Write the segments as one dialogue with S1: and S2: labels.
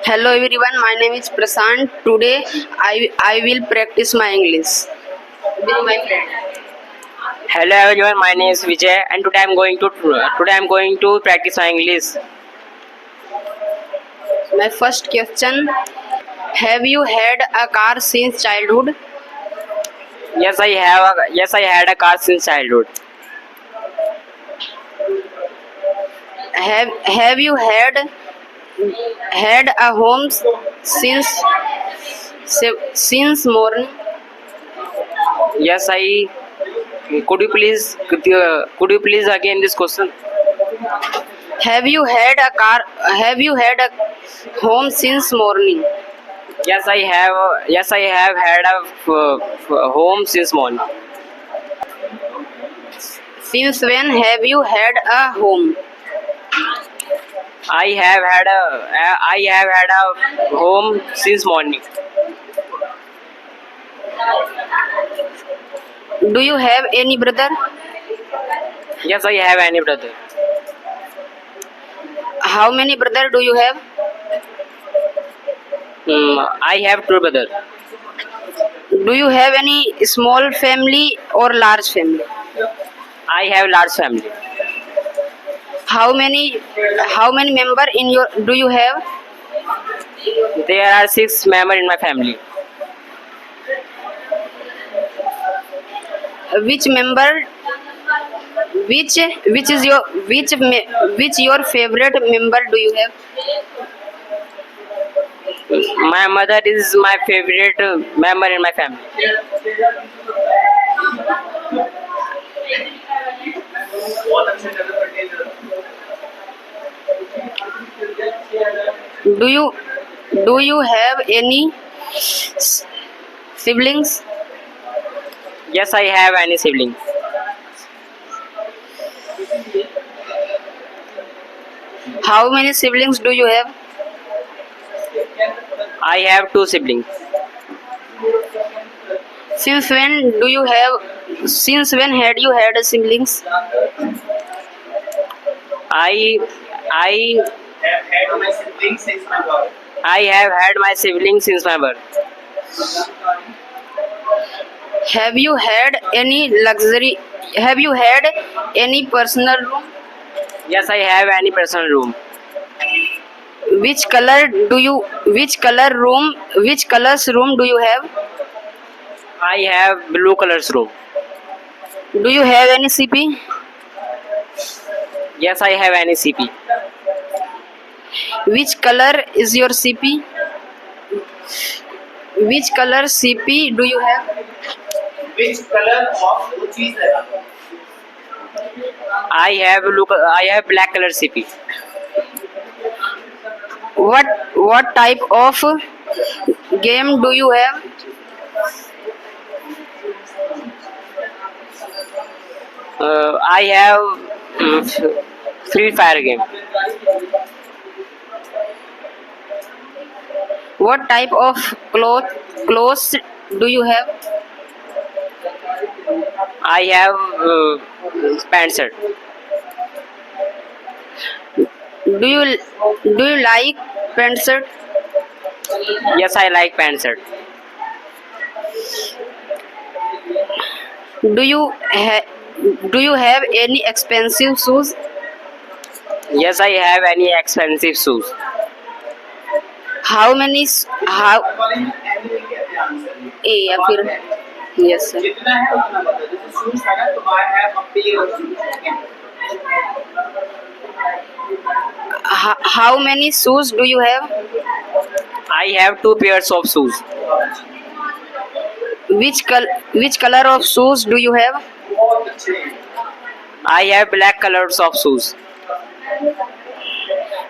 S1: Hello everyone, my name is Prasant. Today I will practice my English with my friend.
S2: Hello everyone, my name is Vijay, and today I'm going to practice my English.
S1: My first question: have you had a car since childhood?
S2: Yes, I had a car since childhood.
S1: Have you had a home since since morning?
S2: Yes, I. Could you please again this question?
S1: Have you had a car? Have you had a home since morning?
S2: Yes, I have. Yes, I have had a home since morning.
S1: Since when have you had a home?
S2: I have had a home since morning.
S1: Do you have any brother?
S2: Yes, I have any brother.
S1: How many brother do you have?
S2: I have two brothers.
S1: Do you have any small family or large family?
S2: I have large family.
S1: How many how many member in your do you have?
S2: There are 6 members in my family.
S1: Which member which is your which your favorite member do you have?
S2: My mother is my favorite member in my family.
S1: Do you do you have any siblings?
S2: Yes, I have any siblings.
S1: How many siblings do you have?
S2: I have 2 siblings.
S1: Since when do you have since when had you had a siblings?
S2: I I I have had my siblings since my birth.
S1: Have you had any luxury have you had any personal room?
S2: Yes, I have any personal room.
S1: Which colors room do you have?
S2: I have blue colors room.
S1: Do you have any CP?
S2: Yes, I have any CP.
S1: Which color is your CP? Which color CP do you have?
S2: I have black color CP.
S1: What type of game do you have?
S2: I have Free Fire game.
S1: What type of clothes do you have?
S2: I have pant shirt.
S1: Do you like pant shirt?
S2: Yes, I like pant shirt.
S1: Do you ha- do you have any expensive shoes?
S2: Yes, I have any expensive shoes.
S1: How many how या फिर yes sir. How many shoes do you have?
S2: I have 2 pairs of shoes.
S1: Which color of shoes do you have?
S2: I have black colors of shoes.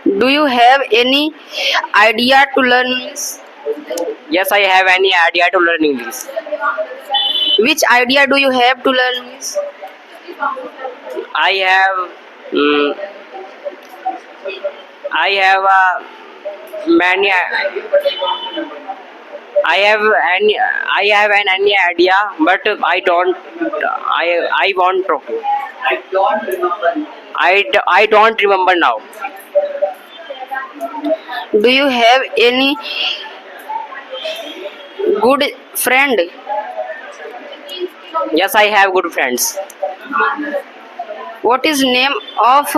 S1: Do you have any idea to learn English?
S2: Yes, I have any idea to learn English.
S1: Which idea do you have to learn English?
S2: I have mm, I have many. I have any idea, but I don't. I want to. I don't remember now.
S1: Do you have any good friend?
S2: Yes, I have good friends.
S1: What is name of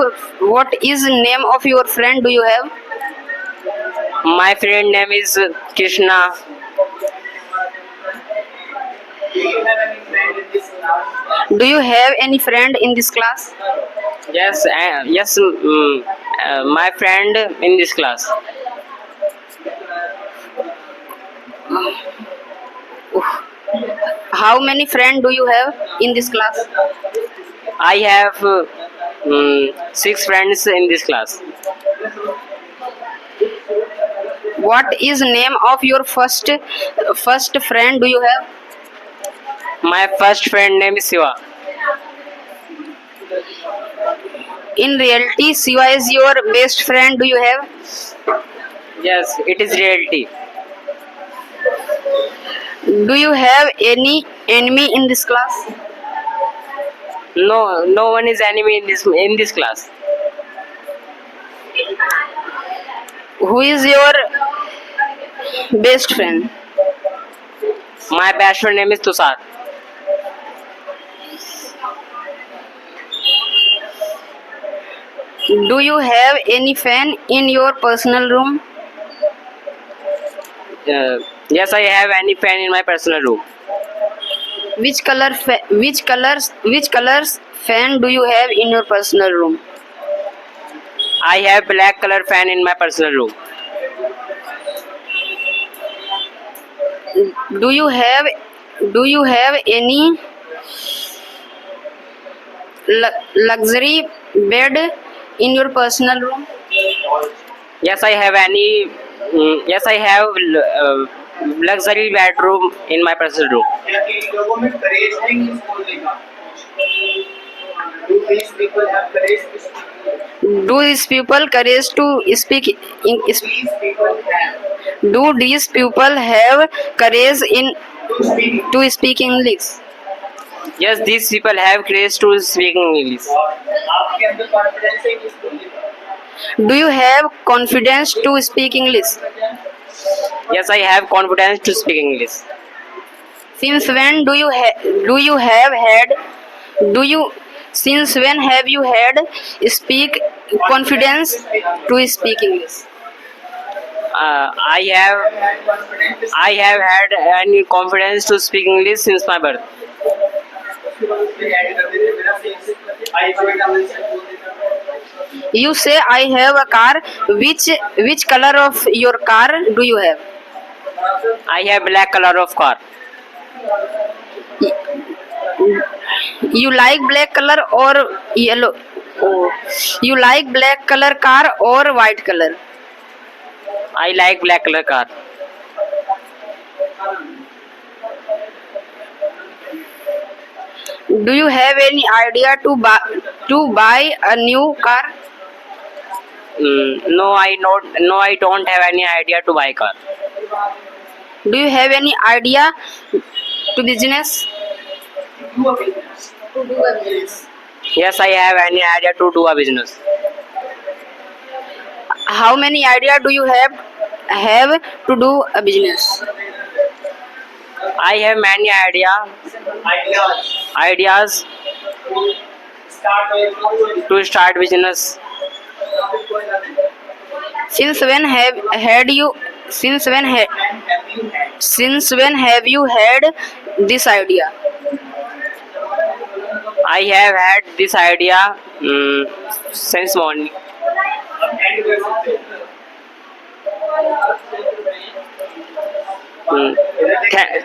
S1: your friend do you have?
S2: My friend name is Krishna.
S1: Do you have any friend in this class?
S2: Yes, my friend in this class.
S1: How many friends do you have in this class?
S2: I have six friends in this class.
S1: What is name of your first friend do you have?
S2: My first friend name is Siva.
S1: In reality, Siva is your best friend do you have?
S2: Yes, it is reality.
S1: Do you have any enemy in this class?
S2: No, no one is enemy in this class.
S1: Who is your best friend?
S2: My best friend name is Tushar.
S1: Do you have any fan in your personal room?
S2: Yes, I have any fan in my personal room.
S1: Which colors fan do you have in your personal room?
S2: I have black color fan in my personal room.
S1: Do you have any luxury bed in your personal room?
S2: Yes, I have any. Yes, I have luxury bedroom in my personal room.
S3: लोगों में करेज है English बोलने का Do these people have courage to speak English?
S1: Do these people courage to speak in,
S3: These people have
S1: do these people have courage in
S3: to speak
S1: to speak English?
S2: Yes, these people have courage to speak English.
S3: आपके अंदर confidence है English बोलने का
S1: Do you have confidence to speak English?
S2: Yes, I have confidence to speak English.
S1: Since when do you have had do you since when have you had speak confidence to speak English?
S2: I have had any confidence to speak English since my birth.
S1: You say I have a car. Which color of your car do you have?
S2: I have black color of car.
S1: You like black color or yellow? Oh. You like black color car or white color?
S2: I like black color car.
S1: Do you have any idea to buy a new car?
S2: No, I don't have any idea to buy car.
S1: Do you have any idea to business? To do a business.
S2: Yes, I have any idea to do a business.
S1: How many idea do you have to do a business?
S2: I have many ideas to start business.
S1: Since when have you had this idea?
S2: I have had this idea since morning.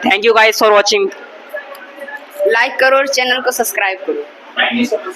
S2: Thank you guys for watching.
S1: Like करो और channel को subscribe करो.
S3: Thank you so much.